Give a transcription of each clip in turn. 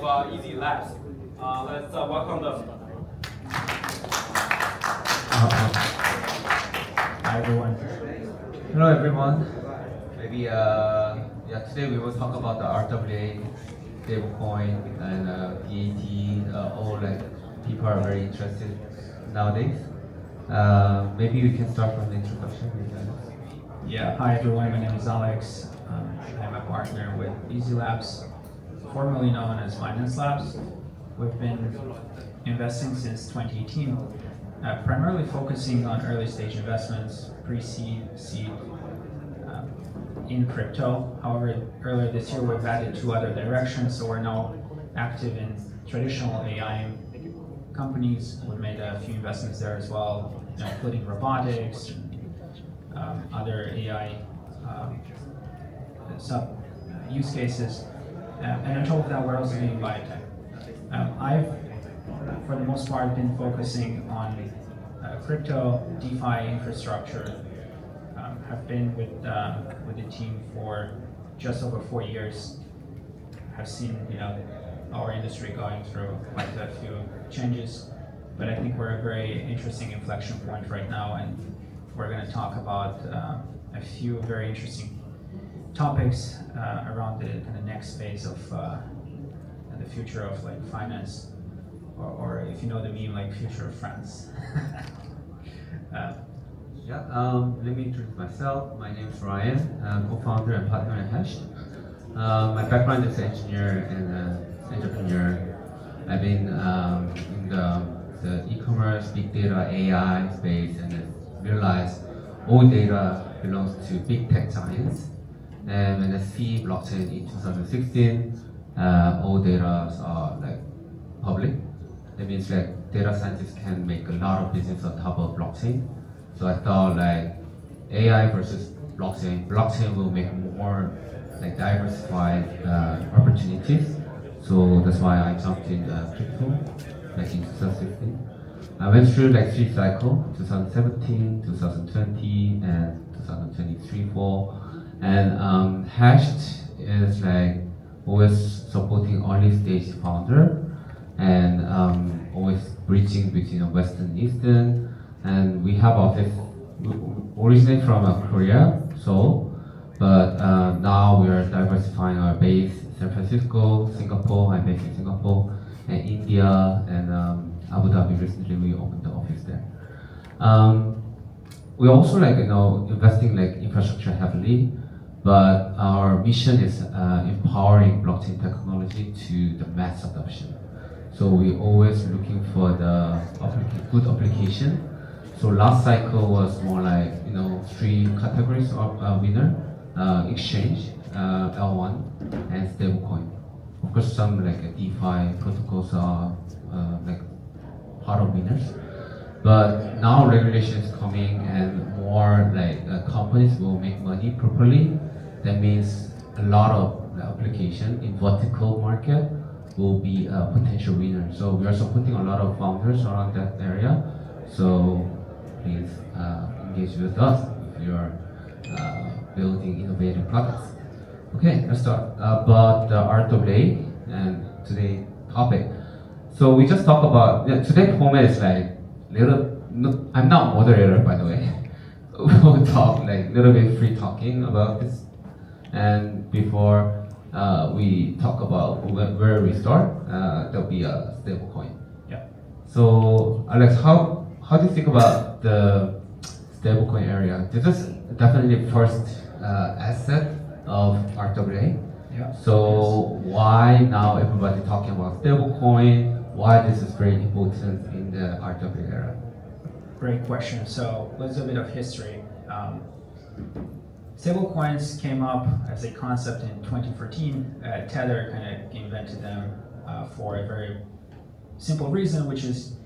Easy Labs. Let's welcome them. Hi everyone. Hello everyone. Maybe today we will talk about the RWA, stablecoin, and DAT. All like people are very interested nowadays. Maybe we can start from the introduction. Yeah, hi everyone. My name is Alex. I'm a partner with Easy Labs, formerly known as Finance Labs. We've been investing since 2018, primarily focusing on early stage investments, pre-seed, seed, in crypto. However, earlier this year we've added 2 other directions, so we're now active in traditional AI companies. We've made a few investments there as well, including robotics, other AI sub use cases. And on top of that, we're also doing biotech. I've, for the most part, been focusing on crypto, DeFi infrastructure. Have been with the team for just over 4 years. Have seen our industry going through quite a few changes, but I think we're at a very interesting inflection point right now, and we're going to talk about a few very interesting topics around the kind of next phase of the future of like finance, or if you know the meme, like future of France. Let me introduce myself. My name is Ryan. I'm co-founder and partner at Hedge. My background is engineer and entrepreneur. I've been in the e-commerce, big data, AI space, and then realized all data belongs to big tech giants. And when I see blockchain in 2016, all data are like public. That means like data scientists can make a lot of business on top of blockchain. So I thought like AI versus blockchain. Blockchain will make more like diversified opportunities. So that's why I jumped in crypto like in 2016. I went through like 3 cycles, 2017, 2020, and 2023, 4. And Hashed is like always supporting early stage founder and always bridging between Western and Eastern. And we have office originally from Korea, Seoul, but now we are diversifying our base San Francisco, Singapore. I'm based in Singapore, and India, and Abu Dhabi. Recently, we opened the office there. We also investing like infrastructure heavily, but our mission is empowering blockchain technology to the mass adoption. So we always looking for the good application. So last cycle was more like 3 categories of winner: exchange, L1, and stablecoin. Of course, some like DeFi protocols are like part of winners. But now regulation is coming, and more like companies will make money properly. That means a lot of the application in vertical market will be a potential winner. So we are supporting a lot of founders around that area. So please engage with us if you are building innovative products. Okay, let's start about the RWA and today's topic. So we just talk about today's format is like I'm not moderator, by the way. We'll talk like little bit free talking about this, and before we talk about where we start, there'll be a stablecoin. Yeah. So Alex, how do you think about the stablecoin area? This is definitely first asset of RWA. Yeah. So why now everybody talking about stablecoin? Why this is very important in the RWA era? Great question. So let's do a bit of history. Stablecoins came up as a concept in 2014. Tether kind of invented them for a very simple reason, which is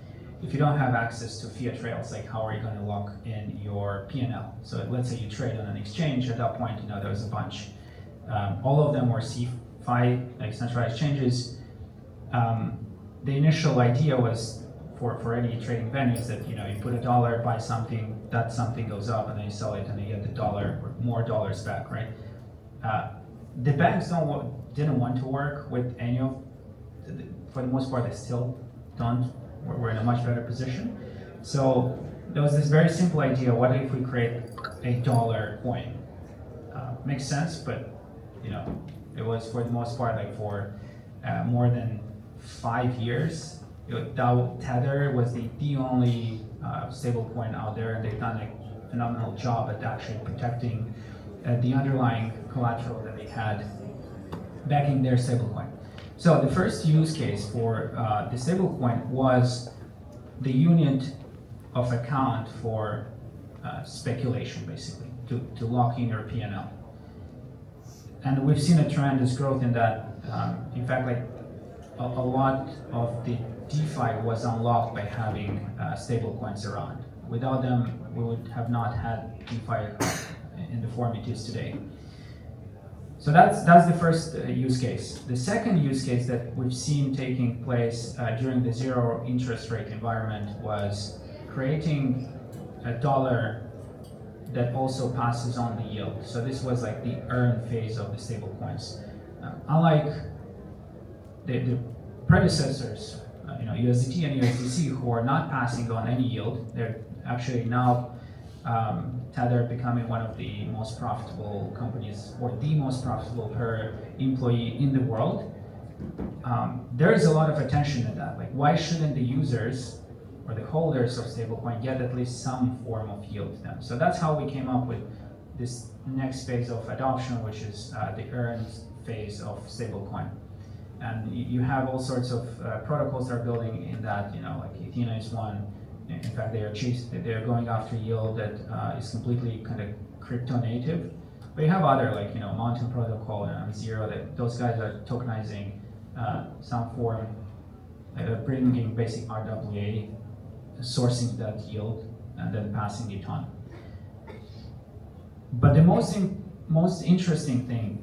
if you don't have access to fiat rails, like how are you going to lock in your P&L? So let's say you trade on an exchange. At that point, there was a bunch. All of them were CeFi, like centralized exchanges. The initial idea was for any trading venues that you put $1, buy something, that something goes up, and then you sell it, and you get the dollar or more dollars back, right? The banks didn't want to work with any of for the most part, they still don't. We're in a much better position. So there was this very simple idea: what if we create a dollar coin? Makes sense, but it was for the most part like for more than 5 years. Tether was the only stable coin out there, and they've done a phenomenal job at actually protecting the underlying collateral that they had backing their stablecoin. So the first use case for the stablecoin was the unit of account for speculation, basically, to lock in your P&L. And we've seen a tremendous growth in that. In fact, like a lot of the DeFi was unlocked by having stablecoins around. Without them, we would have not had DeFi in the form it is today. So that's the first use case. The second use case that we've seen taking place during the zero interest rate environment was creating a dollar that also passes on the yield. So this was like the earn phase of the stablecoins. Unlike the predecessors, USDT and USDC, who are not passing on any yield, they're actually now Tether becoming one of the most profitable companies, or the most profitable per employee in the world. There is a lot of attention to that. Like, why shouldn't the users or the holders of stablecoin get at least some form of yield to them? So that's how we came up with this next phase of adoption, which is the earn phase of stablecoin. And you have all sorts of protocols that are building in that, like Athena is one. In fact, they're going after yield that is completely kind of crypto native. But you have other, like Mountain Protocol and Zero, that those guys are tokenizing some form, bringing basic RWA, sourcing that yield, and then passing it on. But the most interesting thing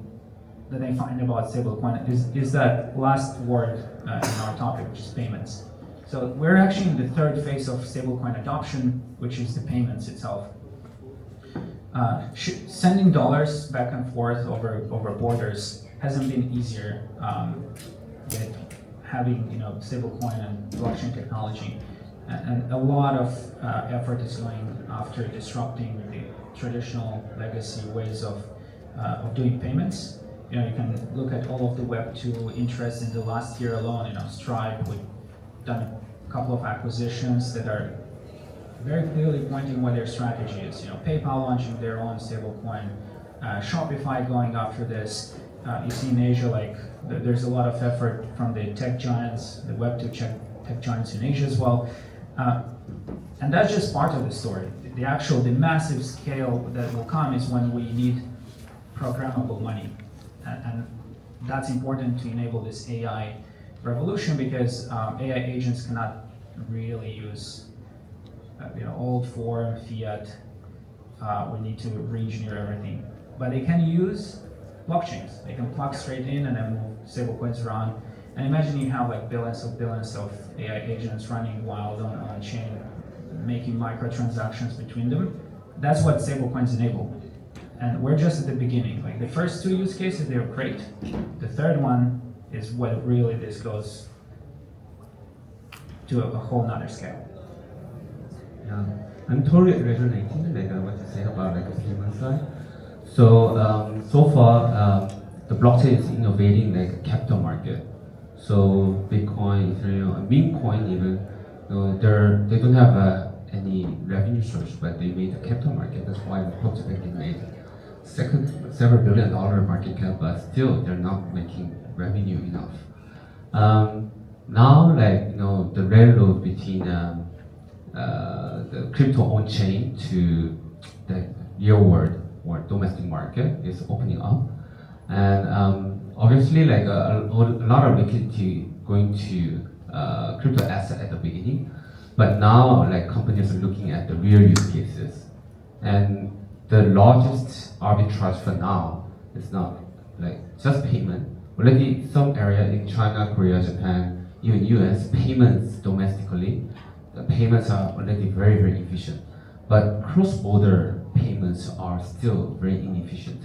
that I find about stablecoin is that last word in our topic, which is payments. So we're actually in the third phase of stablecoin adoption, which is the payments itself. Sending dollars back and forth over borders hasn't been easier with having stablecoin and blockchain technology, and a lot of effort is going after disrupting the traditional legacy ways of doing payments. You can look at all of the Web2 interest in the last year alone. Stripe, we've done a couple of acquisitions that are very clearly pointing what their strategy is. PayPal launching their own stablecoin, Shopify going after this. You see in Asia, there's a lot of effort from the tech giants, the Web2 tech giants in Asia as well. And that's just part of the story. The massive scale that will come is when we need programmable money. And that's important to enable this AI revolution, because AI agents cannot really use old form fiat. We need to re-engineer everything. But they can use blockchains. They can plug straight in and then move stablecoins around. And imagine you have billions of AI agents running wild on a chain, making microtransactions between them. That's what stablecoins enable. And we're just at the beginning. The first two use cases, they're great. The third one is what really this goes to a whole nother scale. Yeah, I'm totally resonating what you say about the payment side. So so far, the blockchain is innovating a capital market. So Bitcoin, Ethereum, and meme coin even, they don't have any revenue source, but they made a capital market. That's why Tokenized made several $1 billion market cap, but still they're not making revenue enough. Now, the railroad between the crypto on chain to the real world or domestic market is opening up, and obviously, a lot of liquidity going to crypto asset at the beginning, but now companies are looking at the real use cases, and the largest arbitrage for now is not just payment. Already some area in China, Korea, Japan, even US, payments domestically, the payments are already very, very efficient. But cross-border payments are still very inefficient.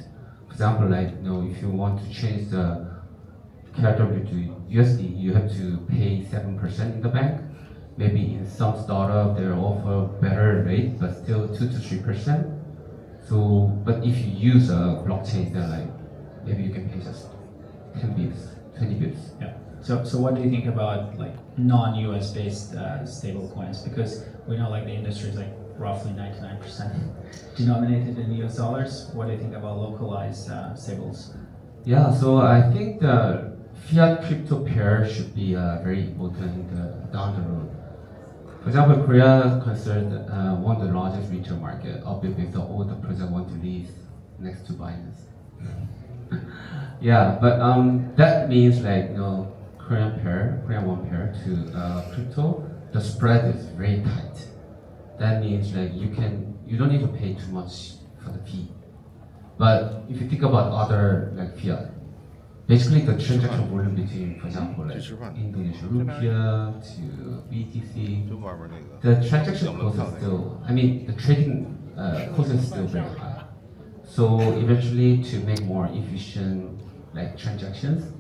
For example, if you want to change the KRW to USD, you have to pay 7% in the bank. Maybe in some startup they offer better rate, but still 2 to 3%. So, but if you use a blockchain, then like maybe you can pay just 10 bips, 20 bips. Yeah. So what do you think about like non-US based stable coins? Because we know like the industry is like roughly 99% denominated in US dollars. What do you think about localized stables? Yeah, so I think the fiat crypto pair should be very important down the road. For example, Korea is considered one of the largest retail market, obviously with all the projects want to leave next to Binance. Yeah, but that means like Korean one pair to crypto, the spread is very tight. That means like you don't need to pay too much for the fee. But if you think about other like fiat, basically the transaction volume between, for example, like Indonesian rupiah to BTC, the transaction cost is still, the trading cost is still very high. So eventually, to make more efficient like transactions,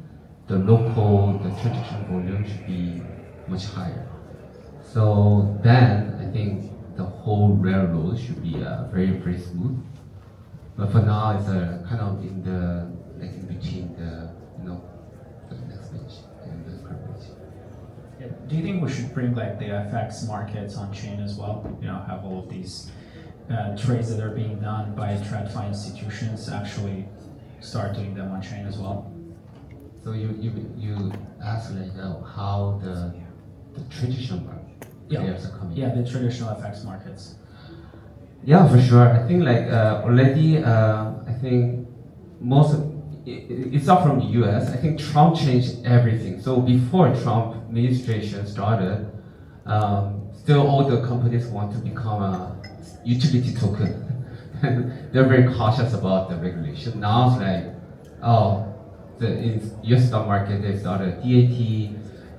the transaction volume should be much higher. So then I think the whole railroad should be very very smooth. But for now, it's kind of in the in between the next page and the current page. Yeah. Do you think we should bring like the FX markets on chain as well? Have all of these trades that are being done by TradFi institutions actually start doing them on chain as well? So you ask like how the traditional players are coming. Yeah, the traditional FX markets. Yeah, for sure. I think like already, I think most of it's not from the US. I think Trump changed everything. So before Trump administration started, still all the companies want to become a utility token. They're very cautious about the regulation. Now it's like, in US stock market they started DAT,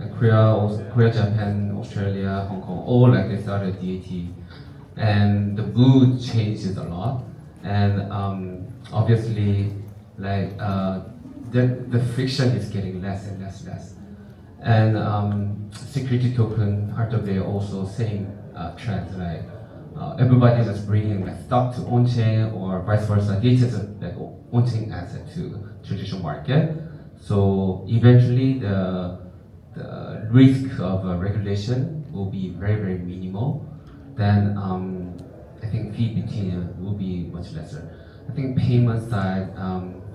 and Korea, Japan, Australia, Hong Kong, all like they started DAT. And the mood changes a lot, and obviously, like the friction is getting less and less. And security token RWA also same trend. Like everybody is bringing like stock to on-chain or vice versa. Data is like on-chain asset to traditional market. So eventually, the risk of regulation will be very very minimal. Then I think fee between will be much lesser. I think payment side,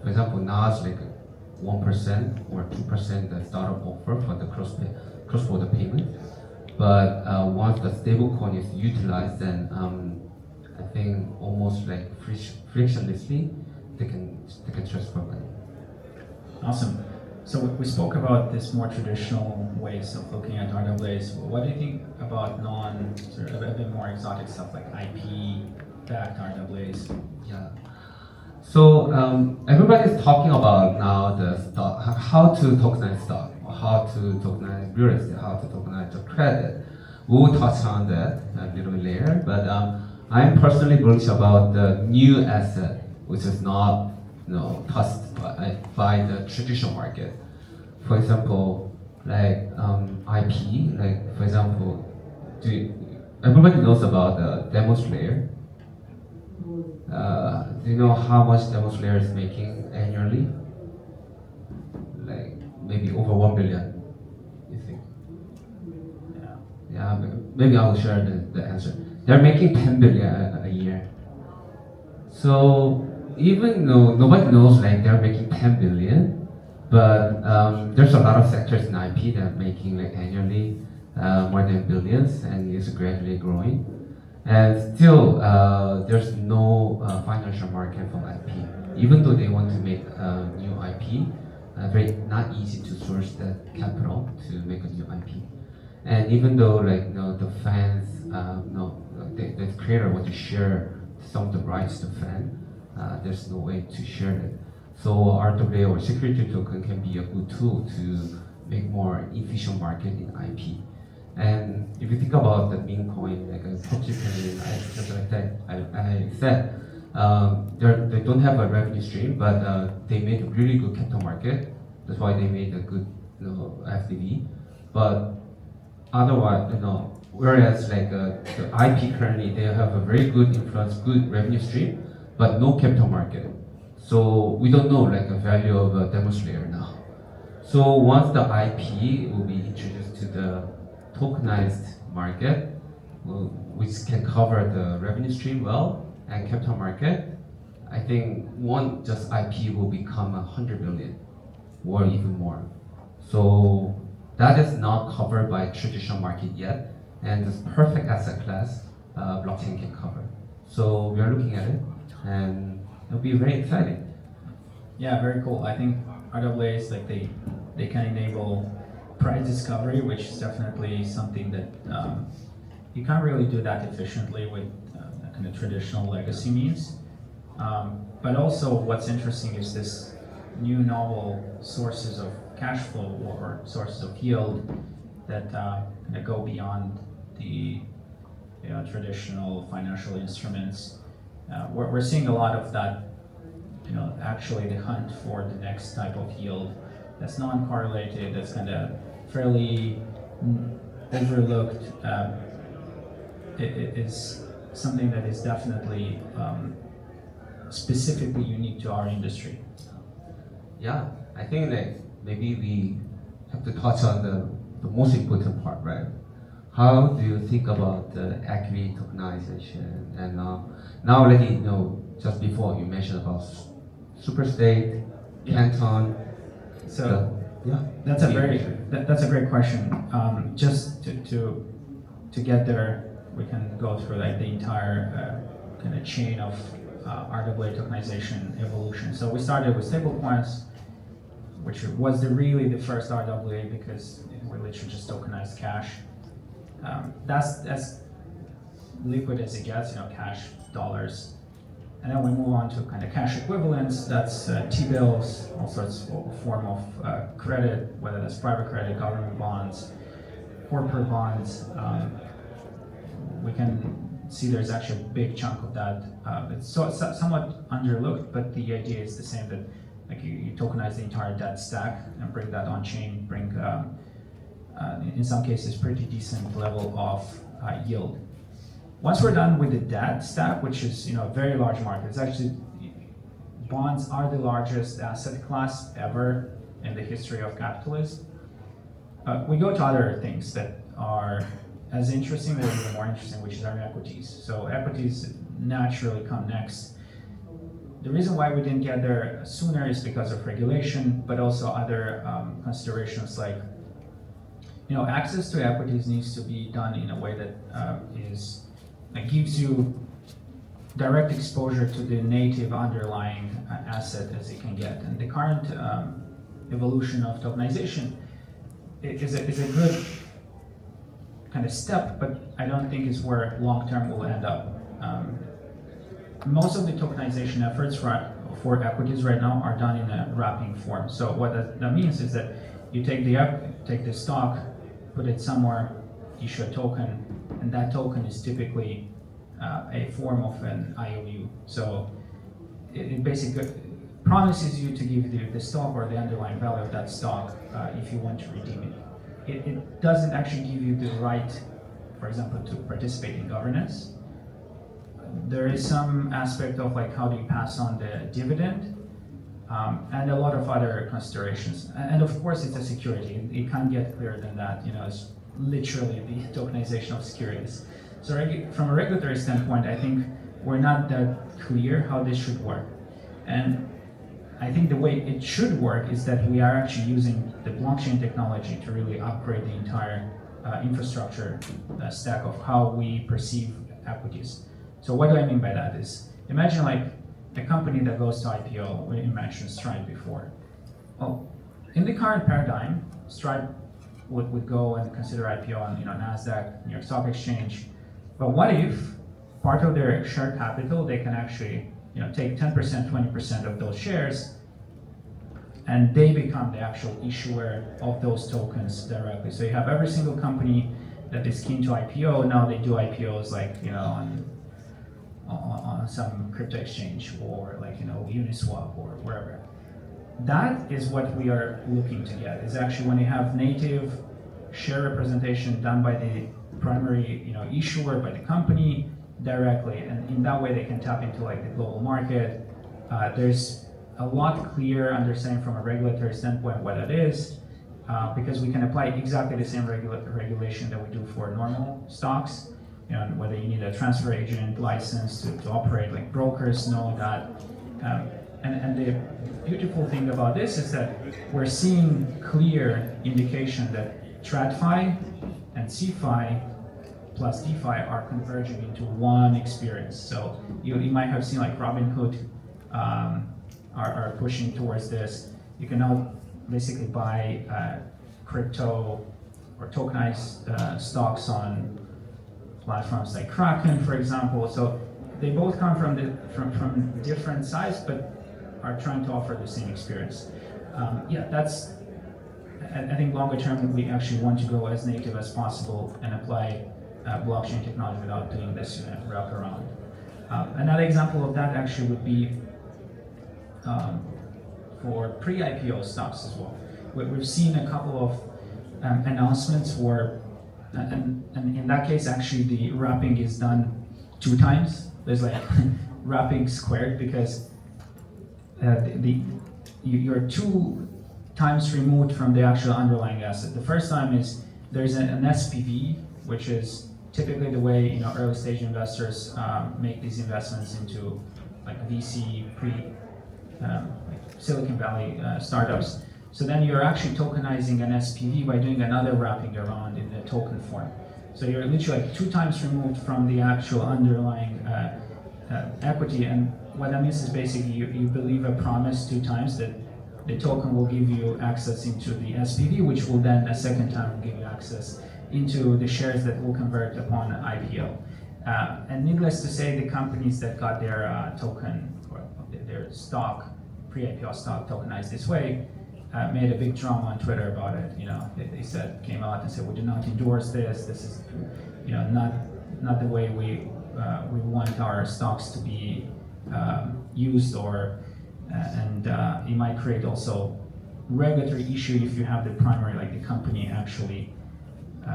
for example, now it's like 1% or 2% the startup offer for the cross-border payment. But once the stablecoin is utilized, then I think almost like frictionlessly they can transfer money. Awesome. So we spoke about this more traditional ways of looking at RWAs. What do you think about sort of a bit more exotic stuff like IP-backed RWAs? Yeah. So everybody's talking about now the stock, how to tokenize stock, how to tokenize real estate, how to tokenize the credit. We'll touch on that a little bit later. But I'm personally bullish about the new asset, which is not touched by the traditional market. For example, like IP, like for example, everybody knows about the Demos layer. Do you know how much Demos layer is making annually? Like maybe over 1 billion, you think? Yeah, maybe I'll share the answer. They're making 10 billion a year. So even though nobody knows like they're making 10 billion, but there's a lot of sectors in IP that are making like annually more than billions, and it's gradually growing. And still, there's no financial market for IP. Even though they want to make new IP, very not easy to source the capital to make a new IP. And even though like the fans, the creator want to share some of the rights to fan, there's no way to share it. So RWA or security token can be a good tool to make more efficient market in IP. And if you think about the meme coin, like a PUBG coin, just like that, I said, they don't have a revenue stream, but they made a really good capital market That's why they made a good FDV. But otherwise, whereas like the IP currently, they have a very good influence, good revenue stream, but no capital market. So we don't know like the value of a demo layer now. So once the IP will be introduced to the tokenized market, which can cover the revenue stream well and capital market, I think one just IP will become 100 billion or even more. So that is not covered by traditional market yet, and this perfect asset class blockchain can cover. So we are looking at it, and it'll be very exciting. Yeah, very cool. I think RWAs, like they can enable price discovery, which is definitely something that you can't really do that efficiently with kind of traditional legacy means. But also what's interesting is this new novel sources of cash flow or sources of yield that kind of go beyond the traditional financial instruments. We're seeing a lot of that, actually the hunt for the next type of yield that's non-correlated, that's kind of fairly overlooked. It is something that is definitely specifically unique to our industry. Yeah, I think that maybe we have to touch on the most important part, right? How do you think about the equity tokenization? And now already, just before you mentioned about superstate, canton. So that's a great question. Just to get there, we can go through like the entire kind of chain of RWA tokenization evolution. So we started with stablecoins, which was really the first RWA because we literally just tokenized cash. That's as liquid as it gets, cash, dollars. And then we move on to kind of cash equivalents. That's T-bills, all sorts of form of credit, whether that's private credit, government bonds, corporate bonds. We can see there's actually a big chunk of that. It's somewhat underlooked, but the idea is the same, that like you tokenize the entire debt stack and bring that on chain, bring in some cases pretty decent level of yield. Once we're done with the debt stack, which is a very large market, it's actually bonds are the largest asset class ever in the history of capitalism. We go to other things that are as interesting, they're even more interesting, which is our equities. So equities naturally come next. The reason why we didn't get there sooner is because of regulation, but also other considerations like, access to equities needs to be done in a way that gives you direct exposure to the native underlying asset as it can get. And the current evolution of tokenization is a good kind of step, but I don't think is where long-term will end up. Most of the tokenization efforts for equities right now are done in a wrapping form. So what that means is that you take the stock, put it somewhere, issue a token, and that token is typically a form of an IOU. So it basically promises you to give the stock or the underlying value of that stock if you want to redeem it. It doesn't actually give you the right, for example, to participate in governance. There is some aspect of like how do you pass on the dividend, and a lot of other considerations. And of course, it's a security. It can't get clearer than that. It's literally the tokenization of securities. So from a regulatory standpoint, I think we're not that clear how this should work. And I think the way it should work is that we are actually using the blockchain technology to really upgrade the entire infrastructure stack of how we perceive equities. So what do I mean by that is, imagine like a company that goes to IPO. We mentioned Stripe before. Well, in the current paradigm, Stripe would go and consider IPO on NASDAQ, New York Stock Exchange. But what if part of their share capital, they can actually take 10%, 20% of those shares, and they become the actual issuer of those tokens directly. So you have every single company that is keen to IPO. Now they do IPOs like on some crypto exchange or like Uniswap or wherever. that is what we are looking to get. Is actually when you have native share representation done by the primary, issuer, by the company directly, and in that way they can tap into like the global market. There's a lot clearer understanding from a regulatory standpoint what that is, because we can apply exactly the same regulation that we do for normal stocks. Whether you need a transfer agent license to operate, like brokers know that. And the beautiful thing about this is that we're seeing clear indication that TradFi and CFI plus DeFi are converging into one experience. So you might have seen like Robinhood are pushing towards this. You can now basically buy crypto or tokenized stocks on platforms like Kraken, for example. So they both come from different sides, but are trying to offer the same experience. That's. I think longer term we actually want to go as native as possible and apply blockchain technology without doing this wraparound. Another example of that actually would be for pre-IPO stocks as well. We've seen a couple of announcements where, and in that case, actually the wrapping is done 2 times. There's like wrapping squared because you're 2 times removed from the actual underlying asset. The first time is there's an SPV, which is typically the way early stage investors make these investments into like VC like Silicon Valley startups. So then you're actually tokenizing an SPV by doing another wrapping around in the token form. So you're literally like 2 times removed from the actual underlying equity. And what that means is basically you believe a promise 2 times that the token will give you access into the SPV, which will then a second time give you access into the shares that will convert upon IPO. And needless to say, the companies that got their token or their stock, pre-IPO stock tokenized this way, made a big drama on Twitter about it. They came out and said, we do not endorse this. This is, not the way we want our stocks to be used, and it might create also regulatory issue if you have the primary, like the company actually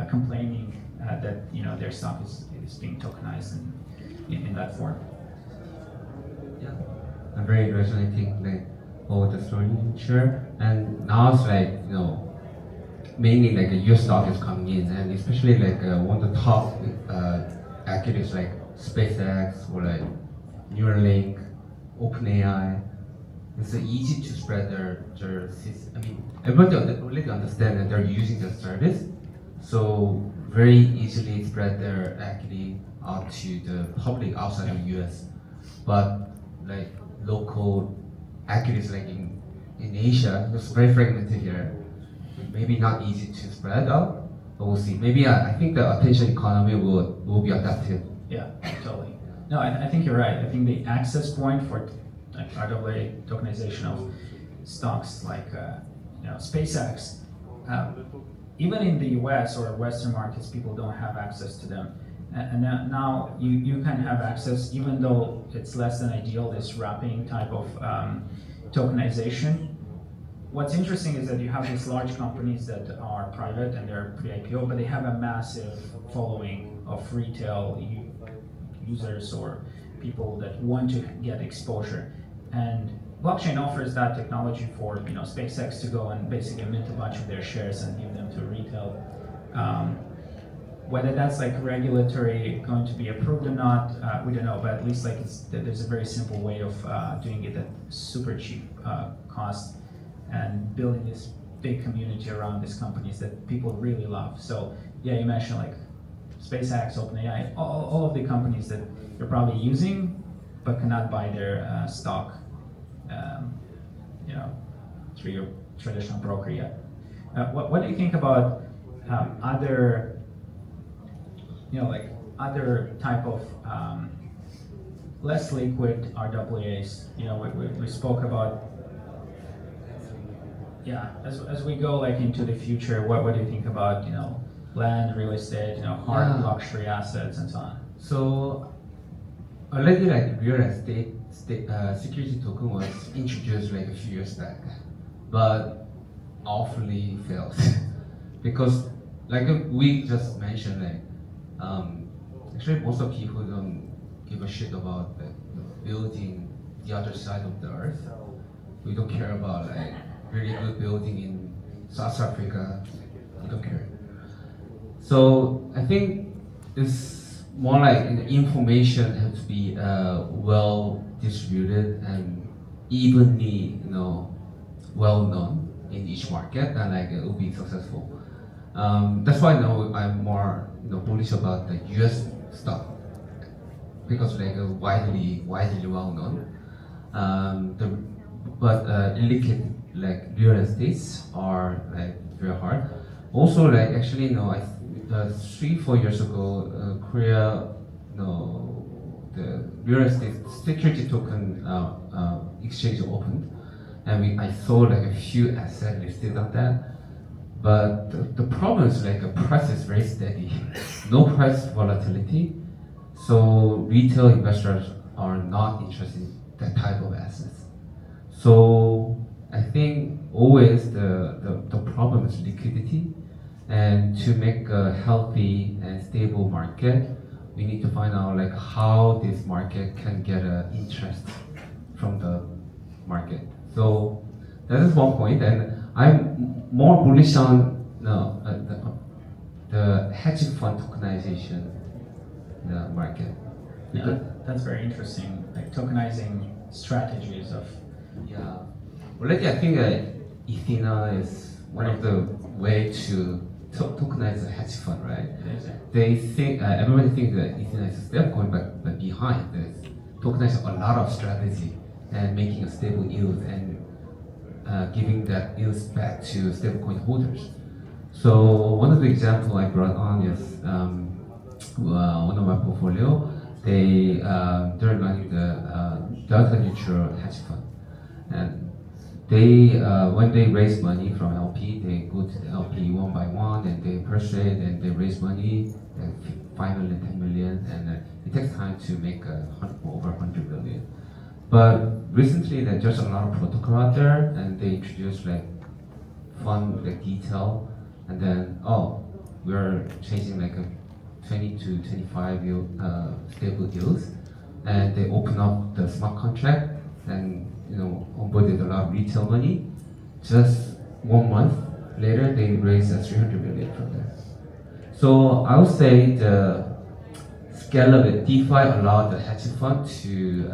complaining that their stock is being tokenized in that form. Yeah, I'm very resonating like all the story you share, and now it's like mainly like a US stock is coming in, and especially like one of the top activities like SpaceX or like Neuralink, OpenAI. It's easy to spread their I mean, everybody already understand that they're using the service, so very easily spread their equity out to the public outside of US. But like local equities like in Asia, it's very fragmented here. Maybe not easy to spread out, but we'll see. Maybe I think the attention economy will be adapted. Yeah, totally. No, I think you're right. I think the access point for like RWA tokenization of stocks like SpaceX, even in the US or Western markets, people don't have access to them. And now you can have access, even though it's less than ideal, this wrapping type of tokenization. What's interesting is that you have these large companies that are private and they're pre-IPO, but they have a massive following of retail users or people that want to get exposure. And blockchain offers that technology for SpaceX to go and basically mint a bunch of their shares and give them to retail. Whether that's like regulatory going to be approved or not, we don't know. But at least like there's a very simple way of doing it at super cheap cost and building this big community around these companies that people really love. So yeah, you mentioned like SpaceX, OpenAI, all of the companies that you're probably using but cannot buy their stock through your traditional broker yet. What do you think about other other type of less liquid RWAs? We spoke about, as we go like into the future, what do you think about land, real estate, hard luxury assets and so on? So already like real estate security token was introduced like a few years back, but awfully failed because like we just mentioned, actually most of people don't give a shit about building the other side of the earth. We don't care about really good building in South Africa. We don't care. So I think it's more like the information has to be well distributed and evenly, well known in each market, and it will be successful. That's why I'm more bullish about the U.S. stock because widely well known. But illiquid real estates are very hard. Also, actually, 3-4 years ago, Korea, the real estate security token exchange opened, and I saw a few assets listed on that. But the problem is price is very steady, no price volatility. So retail investors are not interested in that type of assets. So I think always the problem is liquidity, and to make a healthy and stable market, we need to find out how this market can get interest from the market. So that is one point, and I'm more bullish on the hedge fund tokenization market. Yeah, that's very interesting. Tokenizing strategies of. Yeah, already I think Ethena is one of the way to tokenize a hedge fund, right? They think everybody thinks that Ethena is a stablecoin, but behind this, tokenize a lot of strategy and making a stable yield and giving that yield back to stablecoin holders. So one of the examples I brought on is one of my portfolio. They're running the delta neutral hedge fund. And they, when they raise money from LP, they go to the LP one by one, and they persuade, and they raise money, 5 million, 10 million, and it takes time to make over 100 million. But recently, there's a lot of protocol out there, and they introduce fund detail, and then we're changing a 20 to 25 stable yields, and they open up the smart contract and onboarded a lot of retail money. Just 1 month later, they raised 300 million from there. So I would say the scalability, DeFi allowed the hedge fund to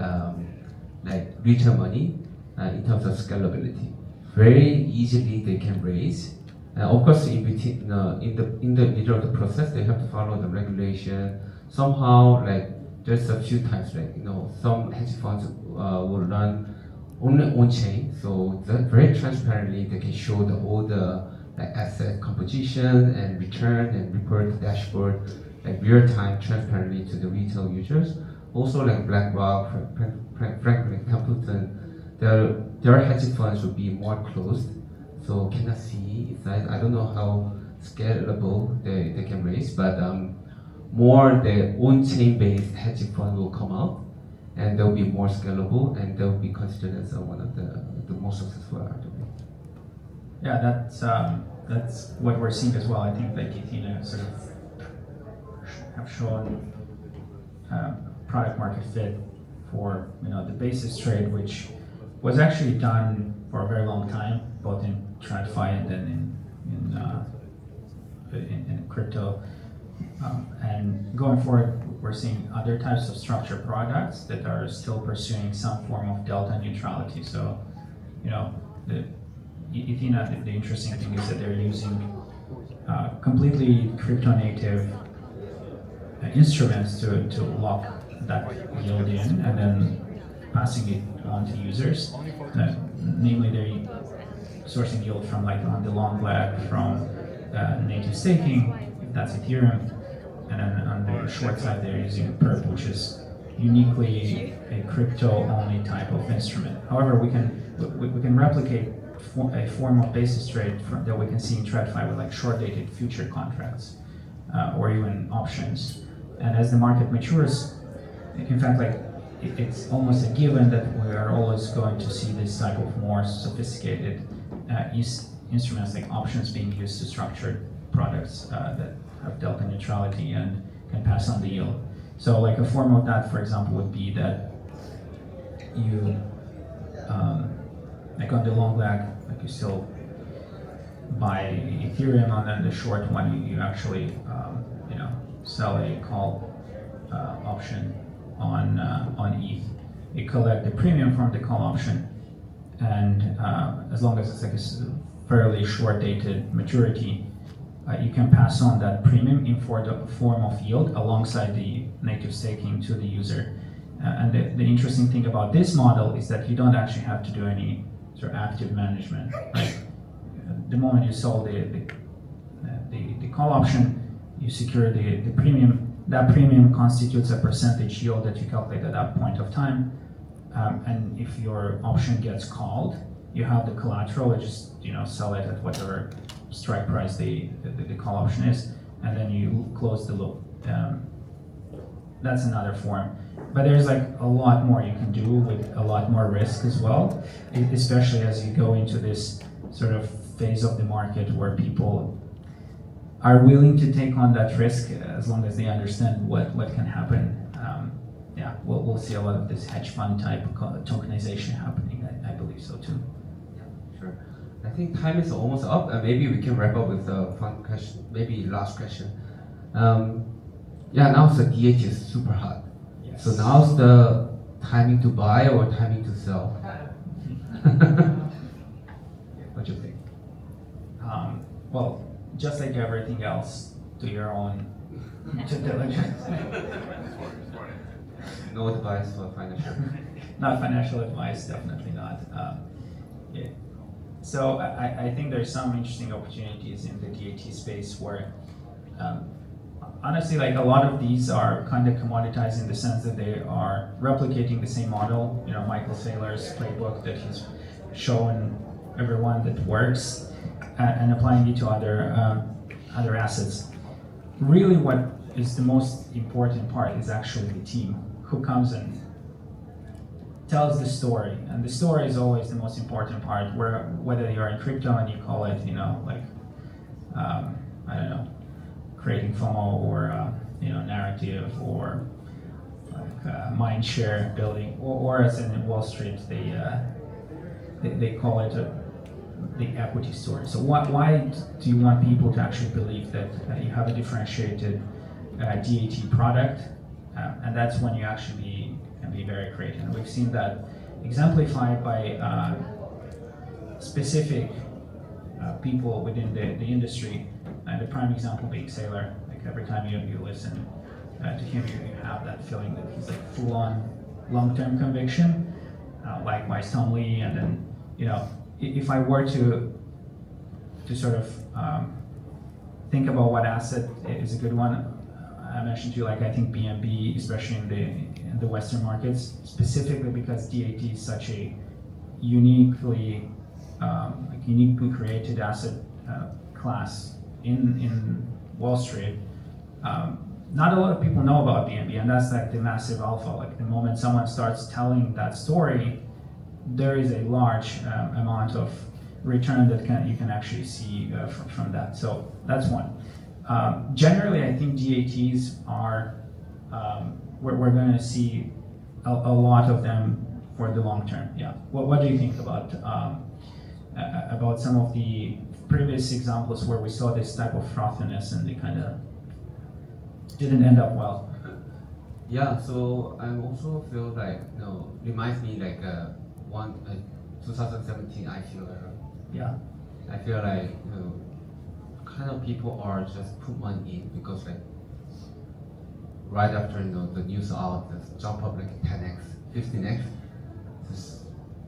retail money in terms of scalability. Very easily they can raise. Of course, in between, in the middle of the process, they have to follow the regulation. Somehow, there's a few times, some hedge funds will run only on chain, so that very transparently they can show all the asset composition and return and report the dashboard real time transparently to the retail users. Also, BlackRock, Franklin Templeton, their hedge funds will be more closed, so cannot see inside. I don't know how scalable they can raise, but more the on-chain based hedge fund will come out, and they'll be more scalable, and they'll be considered as one of the most successful RWA. Yeah, that's what we're seeing as well. I think Ethena sort of have shown product market fit for the basis trade, which was actually done for a very long time, both in TradFi and then in crypto. And going forward, we're seeing other types of structured products that are still pursuing some form of delta neutrality. So, the Ethena, the interesting thing is that they're using completely crypto native instruments to lock that yield in and then passing it on to users. Namely, they're sourcing yield from on the long leg from native staking, if that's Ethereum. And then on the short side, they're using perp, which is uniquely a crypto-only type of instrument. However, we can replicate a form of basis trade that we can see in TradFi with short-dated future contracts or even options. And as the market matures, in fact, it's almost a given that we are always going to see this type of more sophisticated instruments like options being used to structure products that have delta neutrality and can pass on the yield. So like a form of that, for example, would be that you, like on the long leg, like you still buy Ethereum, and then the short one, you actually, sell a call option on ETH. You collect the premium from the call option, and as long as it's like a fairly short-dated maturity, you can pass on that premium in the form of yield alongside the native staking to the user. And the interesting thing about this model is that you don't actually have to do any sort of active management. Right? The moment you sold the call option, you secure the premium. That premium constitutes a percentage yield that you calculate at that point of time. And if your option gets called, you have the collateral. You just sell it at whatever strike price the call option is, and then you close the loop. That's another form. But there's like a lot more you can do with a lot more risk as well, especially as you go into this sort of phase of the market where people are willing to take on that risk as long as they understand what can happen. We'll see a lot of this hedge fund type tokenization happening. I believe so too. Sure. I think time is almost up, and maybe we can wrap up with a fun question, maybe last question. Now the DH is super hot. Yes. So now's the timing to buy or timing to sell? What do you think? Well, just like everything else, do your own due diligence. No advice for financial. Not financial advice, definitely not. So I think there's some interesting opportunities in the DAT space where, honestly, like a lot of these are kind of commoditized in the sense that they are replicating the same model. Michael Saylor's playbook that he's shown everyone that works, and applying it to other assets. Really, what is the most important part is actually the team who comes and tells the story, and the story is always the most important part. Whether you're in crypto and you call it, I don't know, creating FOMO or narrative or like mind share building, or as in Wall Street, they call it the equity story. So why do you want people to actually believe that you have a differentiated DAT product? And that's when you actually can be very creative. And we've seen that exemplified by specific people within the industry. And the prime example being Saylor. Like every time you listen to him, you have that feeling that he's like full-on long-term conviction. Likewise, Tom Lee, and then if I were to sort of think about what asset is a good one, I mentioned to you, like I think BNB, especially in the Western markets, specifically because DAT is such a uniquely created asset class in Wall Street. Not a lot of people know about BNB, and that's like the massive alpha. Like the moment someone starts telling that story, there is a large amount of return that you can actually see from that. So that's one. Generally, I think DATs are, we're going to see a lot of them for the long term. Yeah. What do you think about some of the previous examples where we saw this type of frothiness and they kind of didn't end up well? Yeah, so I also feel like, reminds me like 2017 IPO era. Yeah. I feel like, kind of people are just put money in because like right after the news out, the jump up like 10x, 15x.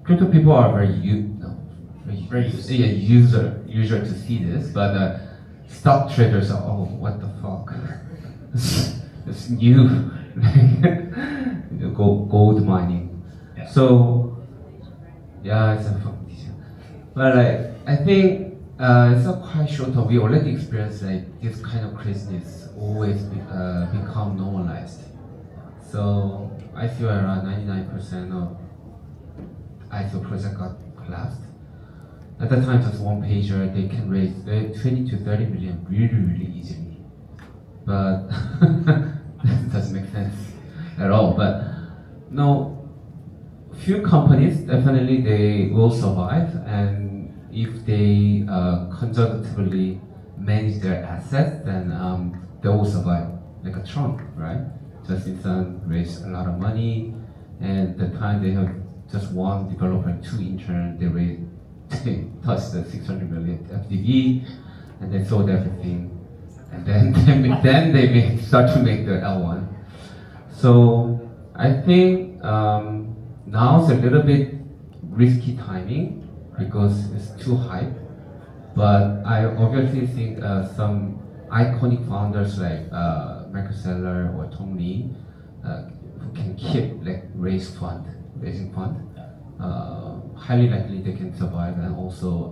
Crypto people are very user to see this, but stock traders are what the fuck? It's new, gold mining. Yeah. So yeah, it's a fucking decision. But I think. It's not quite short term. We already experienced like this kind of craziness always become normalized. So I feel around 99% of ISO project got collapsed. at the time just one pager, they can raise 20 to 30 million really easily. But that doesn't make sense at all. But no, few companies definitely they will survive, and if they conservatively manage their assets, then they will survive. Like a Trump, right? Justin Sun raised a lot of money, and the time they have just one developer and two interns, they touched the 600 million FDV, and they sold everything, and then they start to make the L1. So I think now it's a little bit risky timing because it's too hype, but I obviously think some iconic founders like Michael Saylor or Tong Li who can keep like raising fund, highly likely they can survive. And also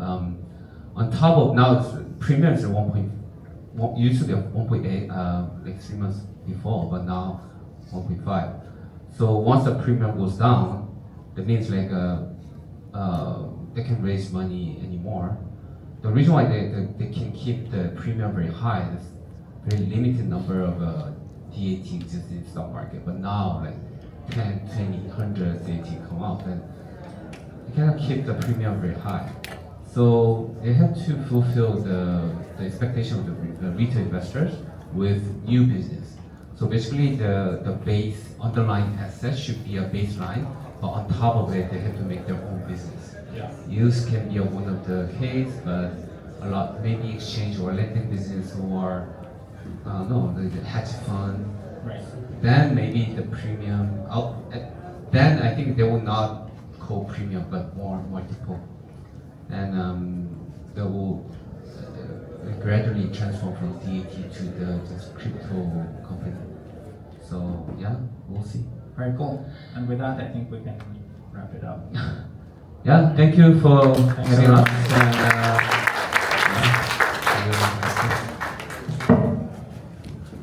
on top of now it's premium is 1. Used to be 1.8 like 3 months before, but now 1.5. So once the premium goes down, that means like they can raise money anymore. The reason why they can keep the premium very high is very limited number of DAT exists in the stock market. But now like 10, 20, 100 DAT come out, and they cannot keep the premium very high. So they have to fulfill the expectation of the retail investors with new business. So basically the base underlying asset should be a baseline, but on top of it they have to make their own business. Yeah. Use can be one of the case, but a lot maybe exchange or lending business or the hedge fund. Right. Then maybe the premium then I think they will not call premium but more multiple, and they will gradually transform from DAT to the just crypto company. So yeah, we'll see. Very cool. And with that, I think we can wrap it up. Yeah, thank you for Thanks having so us. much. And,